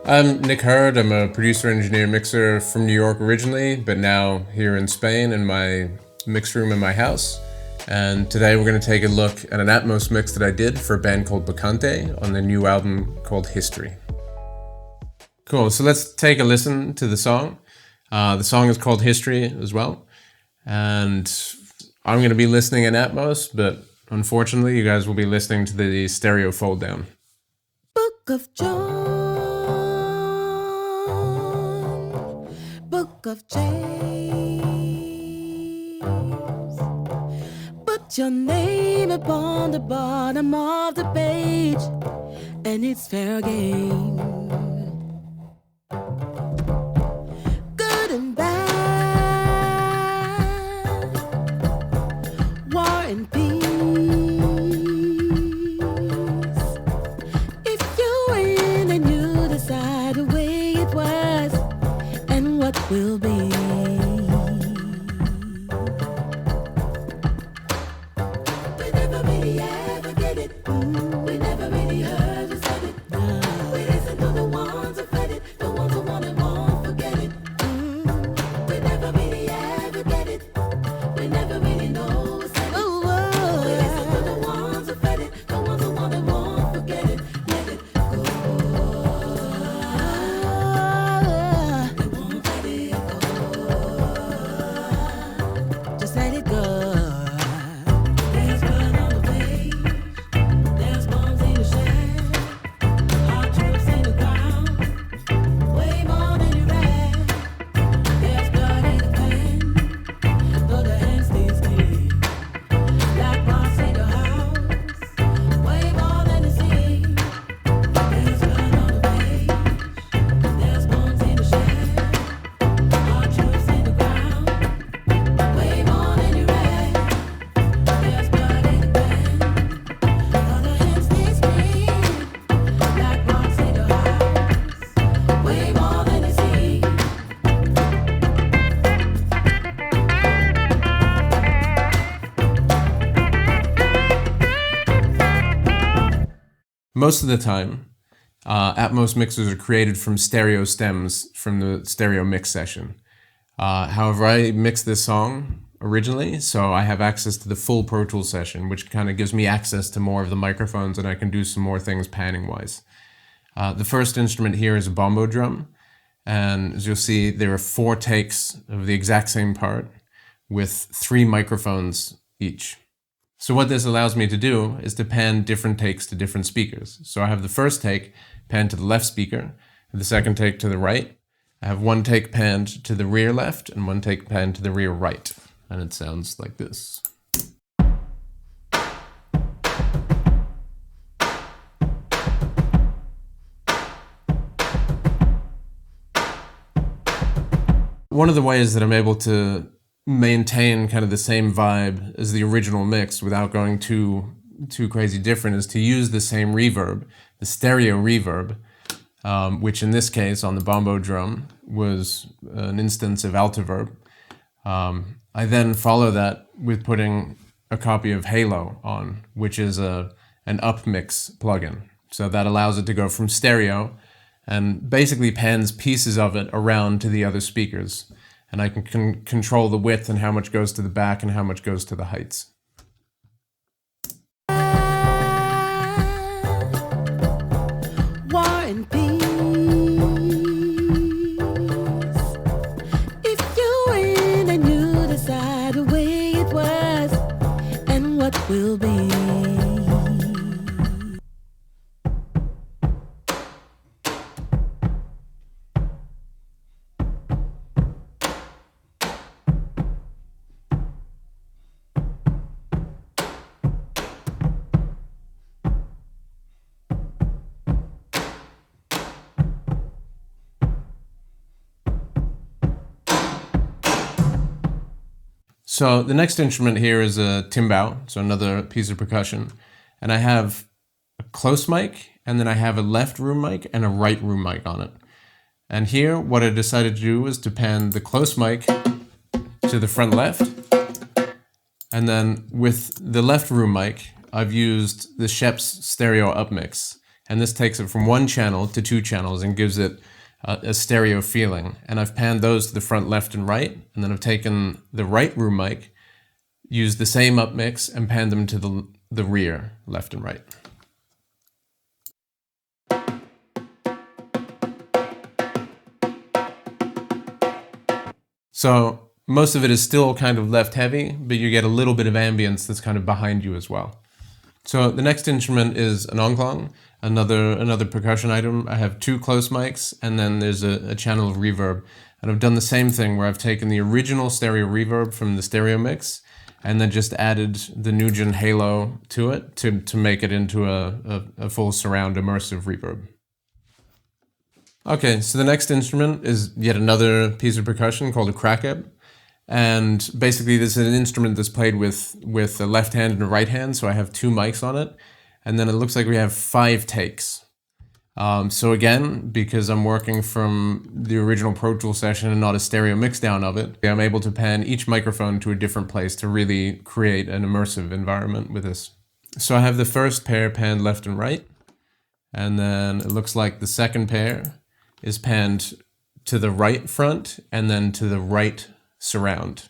I'm Nic Hard. I'm a producer, engineer, mixer from New York originally, but now here in Spain in my mix room in my house. And today we're going to take a look at an Atmos mix that I did for a band called Bokanté on their new album called History. Cool, so let's take a listen to the song. The song is called History as well. And I'm going to be listening in Atmos, but unfortunately you guys will be listening to the stereo fold down. Book of John, Book of James, put your name upon the bottom of the page, and it's fair game. Good and bad, war and peace. Will be. We never really ever get it. We never really heard who said it. We listen to the ones who fed it, the ones who want it won't forget it. We never really ever get it. We never really know who said it. We listen to the ones who fed it, the ones who want it won't forget it. Let it go. Most of the time, Atmos mixers are created from stereo stems from the stereo mix session. However, I mixed this song originally, so I have access to the full Pro Tools session, which kind of gives me access to more of the microphones, and I can do some more things panning-wise. The first instrument here is a bombo drum, and as you'll see, there are 4 takes of the exact same part with 3 microphones each. So what this allows me to do is to pan different takes to different speakers. So I have the first take panned to the left speaker, the second take to the right. I have 1 take panned to the rear left and 1 take panned to the rear right. And it sounds like this. One of the ways that I'm able to maintain kind of the same vibe as the original mix without going too crazy different is to use the same reverb, the stereo reverb, which in this case on the bombo drum was an instance of Altiverb. I then follow that with putting a copy of Halo on, which is an upmix plugin. So that allows it to go from stereo and basically pans pieces of it around to the other speakers. And I can control the width and how much goes to the back and how much goes to the heights. War and peace. If you win and you decide the way it was and what will be. So the next instrument here is a timbal, so another piece of percussion. And I have a close mic, and then I have a left room mic and a right room mic on it. And here, what I decided to do was to pan the close mic to the front left. And then with the left room mic, I've used the Shep's stereo upmix. And this takes it from one channel to two channels and gives it a stereo feeling. And I've panned those to the front left and right, and then I've taken the right room mic, used the same up mix, and panned them to the rear left and right. So most of it is still kind of left heavy, but you get a little bit of ambience that's kind of behind you as well. So the next instrument is an onklong, another percussion item. I have two close mics, and then there's a channel of reverb. And I've done the same thing where I've taken the original stereo reverb from the stereo mix and then just added the Nugent halo to it to make it into a full surround immersive reverb. Okay, so the next instrument is yet another piece of percussion called a crackab. And basically this is an instrument that's played with a left hand and a right hand, so I have two mics on it. And then it looks like we have 5 takes. So again, because I'm working from the original Pro Tools session and not a stereo mixdown of it, I'm able to pan each microphone to a different place to really create an immersive environment with this. So I have the first pair panned left and right, and then it looks like the second pair is panned to the right front and then to the right surround.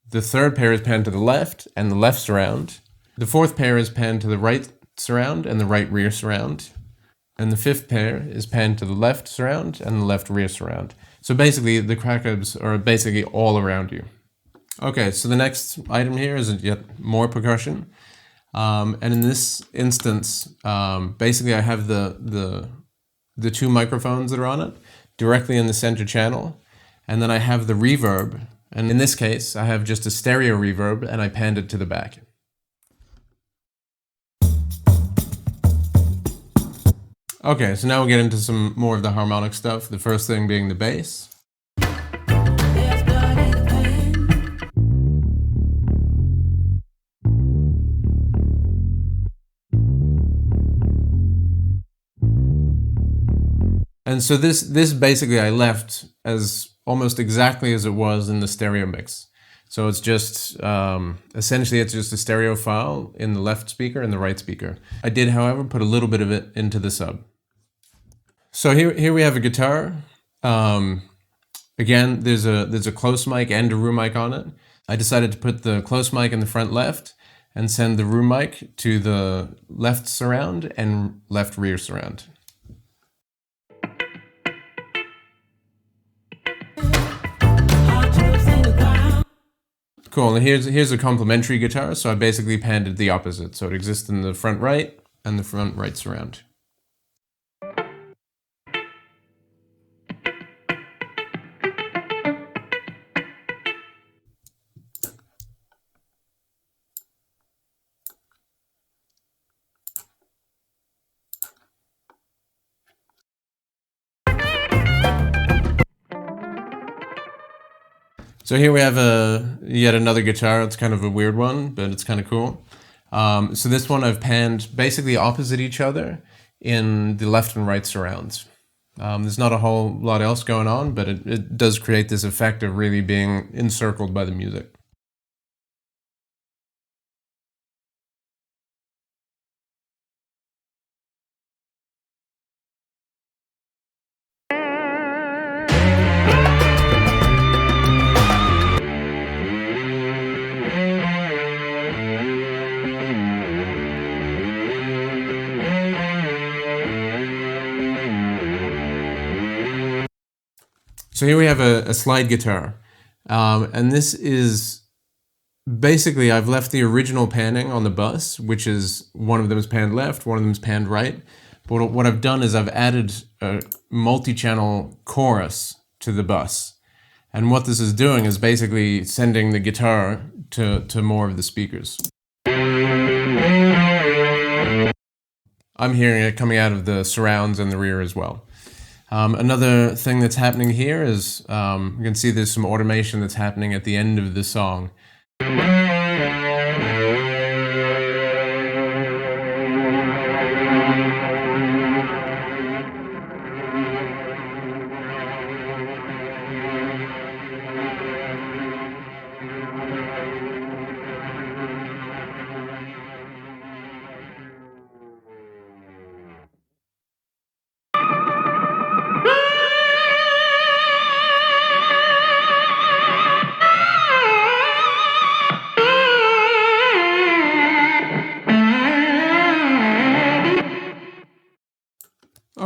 The third pair is panned to the left and the left surround. The fourth pair is panned to the right surround and the right rear surround. And the fifth pair is panned to the left surround and the left rear surround. So basically the crackabs are basically all around you. Okay, so the next item here is yet more percussion. And in this instance, basically I have the two microphones that are on it directly in the center channel. And then I have the reverb. And in this case, I have just a stereo reverb and I panned it to the back. Okay, so now we'll get into some more of the harmonic stuff. The first thing being the bass. There's blood in the pan. And so this basically I left as almost exactly as it was in the stereo mix. So it's just, essentially it's just a stereo file in the left speaker and the right speaker. I did, however, put a little bit of it into the sub. So here we have a guitar. Again, there's a close mic and a room mic on it. I decided to put the close mic in the front left and send the room mic to the left surround and left rear surround. Hard chips in the ground. Cool, and here's a complementary guitar, so I basically panned it the opposite. So it exists in the front right and the front right surround. So here we have yet another guitar. It's kind of a weird one, but it's kind of cool. So this one I've panned basically opposite each other in the left and right surrounds. There's not a whole lot else going on, but it does create this effect of really being encircled by the music. So here we have a slide guitar, and this is basically I've left the original panning on the bus, which is one of them is panned left, one of them is panned right. But what I've done is I've added a multi-channel chorus to the bus, and what this is doing is basically sending the guitar to more of the speakers. I'm hearing it coming out of the surrounds and the rear as well. Another thing that's happening here is you can see there's some automation that's happening at the end of the song.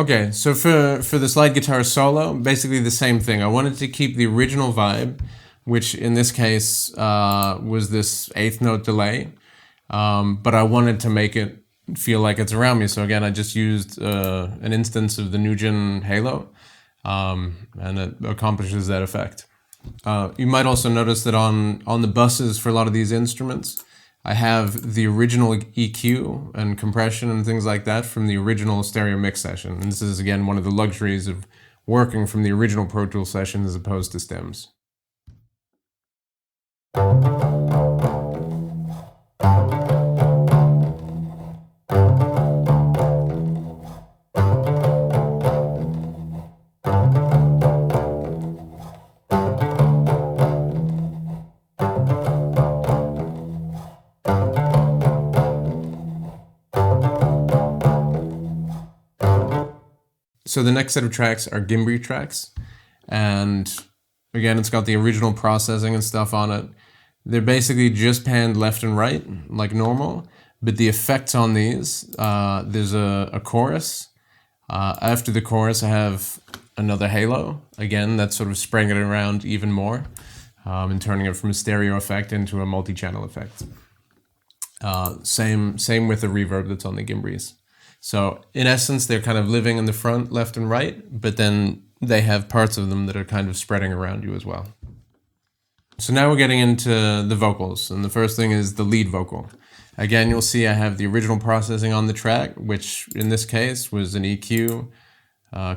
Okay, so for the slide guitar solo, basically the same thing. I wanted to keep the original vibe, which in this case was this eighth note delay, but I wanted to make it feel like it's around me. So again, I just used an instance of the Nugent Halo, and it accomplishes that effect. You might also notice that on the buses for a lot of these instruments, I have the original EQ and compression and things like that from the original stereo mix session. And this is, again, one of the luxuries of working from the original Pro Tools session as opposed to stems. So the next set of tracks are Gimbri tracks, and again, it's got the original processing and stuff on it. They're basically just panned left and right, like normal, but the effects on these, there's a chorus. After the chorus, I have another halo. Again, that's sort of spreading it around even more, and turning it from a stereo effect into a multi-channel effect. Same with the reverb that's on the Gimbris. So in essence, they're kind of living in the front, left and right, but then they have parts of them that are kind of spreading around you as well. So now we're getting into the vocals, and the first thing is the lead vocal. Again, you'll see I have the original processing on the track, which in this case was an EQ,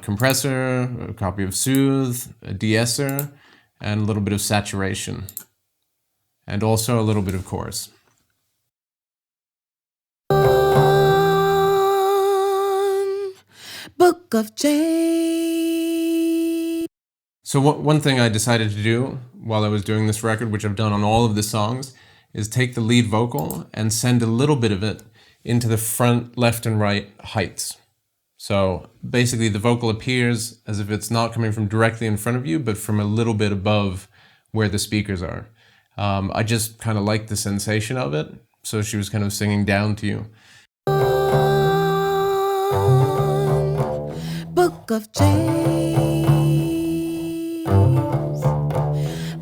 compressor, a copy of Soothe, a de-esser, and a little bit of saturation, and also a little bit of chorus. Book of J. So one thing I decided to do while I was doing this record, which I've done on all of the songs, is take the lead vocal and send a little bit of it into the front, left, and right heights. So basically the vocal appears as if it's not coming from directly in front of you, but from a little bit above where the speakers are. I just kind of liked the sensation of it, so she was kind of singing down to you. Book of James.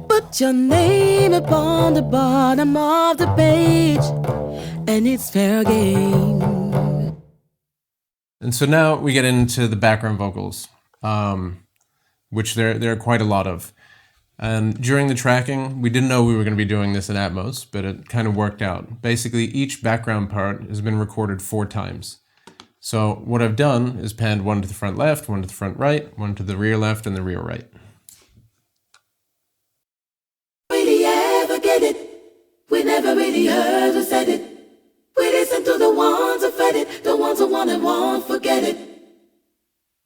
Put your name upon the bottom of the page, and it's fair game. And so now we get into the background vocals, which there are quite a lot of. And during the tracking, we didn't know we were going to be doing this in Atmos, but it kind of worked out. Basically, each background part has been recorded 4 times. So what I've done is panned one to the front left, one to the front right, one to the rear left, and the rear right. Really ever get it? We never really heard who said it. We listen to the ones who fed it, the ones who want and won't forget it.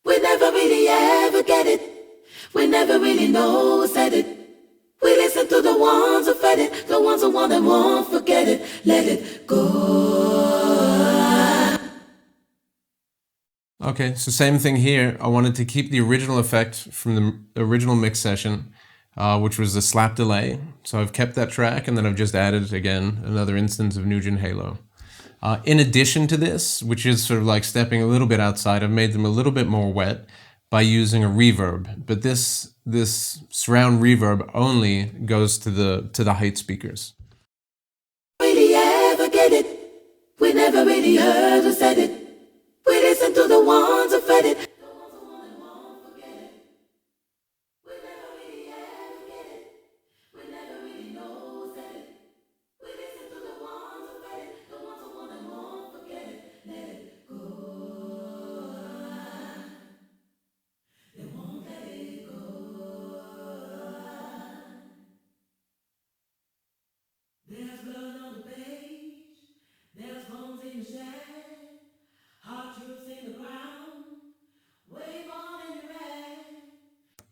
We never really ever get it. We never really know who said it. We listen to the ones who fed it, the ones who want and won't forget it. Let it go. Okay, so same thing here. I wanted to keep the original effect from the original mix session, which was the slap delay. So I've kept that track, and then I've just added, again, another instance of Nugent Halo. In addition to this, which is sort of like stepping a little bit outside, I've made them a little bit more wet by using a reverb. But this surround reverb only goes to the height speakers. Really ever get it? We never really heard who said it. We listen to the ones who fed it. The ones who want and won't forget it. We never really ever get it. We never really know who said it. We listen to the ones who fed it. The ones who want and won't forget it. Let it go. They won't let it go. There's blood on the page. There's bones in the shed.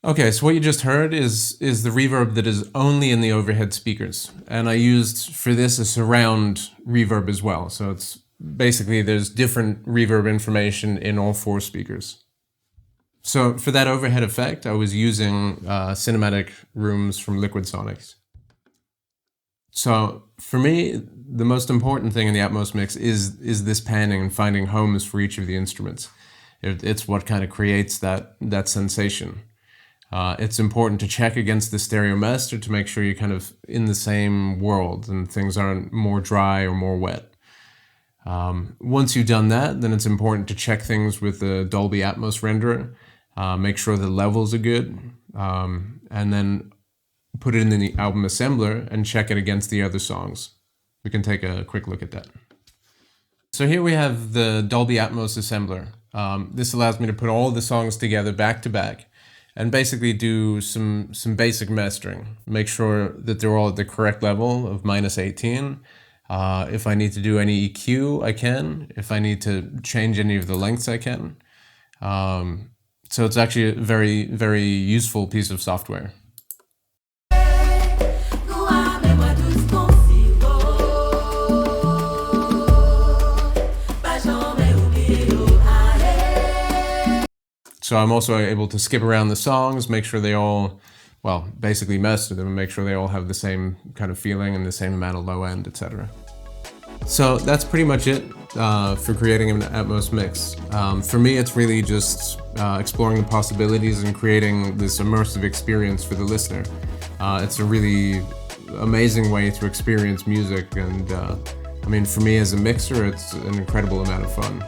Okay, so what you just heard is the reverb that is only in the overhead speakers. And I used for this a surround reverb as well. So it's basically there's different reverb information in all 4 speakers. So for that overhead effect, I was using cinematic rooms from Liquid Sonics. So for me, the most important thing in the Atmos mix is this panning and finding homes for each of the instruments. It's what kind of creates that sensation. It's important to check against the stereo master to make sure you're kind of in the same world and things aren't more dry or more wet. Once you've done that, then it's important to check things with the Dolby Atmos Renderer, make sure the levels are good, and then put it in the album assembler and check it against the other songs. We can take a quick look at that. So here we have the Dolby Atmos assembler. This allows me to put all the songs together back to back and basically do some basic mastering. Make sure that they're all at the correct level of -18. If I need to do any EQ, I can. If I need to change any of the lengths, I can. So it's actually a very, very useful piece of software. So I'm also able to skip around the songs, make sure they all, well, basically master them and make sure they all have the same kind of feeling and the same amount of low end, etc. So that's pretty much it for creating an Atmos mix. For me, it's really just exploring the possibilities and creating this immersive experience for the listener. It's a really amazing way to experience music, and I mean, for me as a mixer, it's an incredible amount of fun.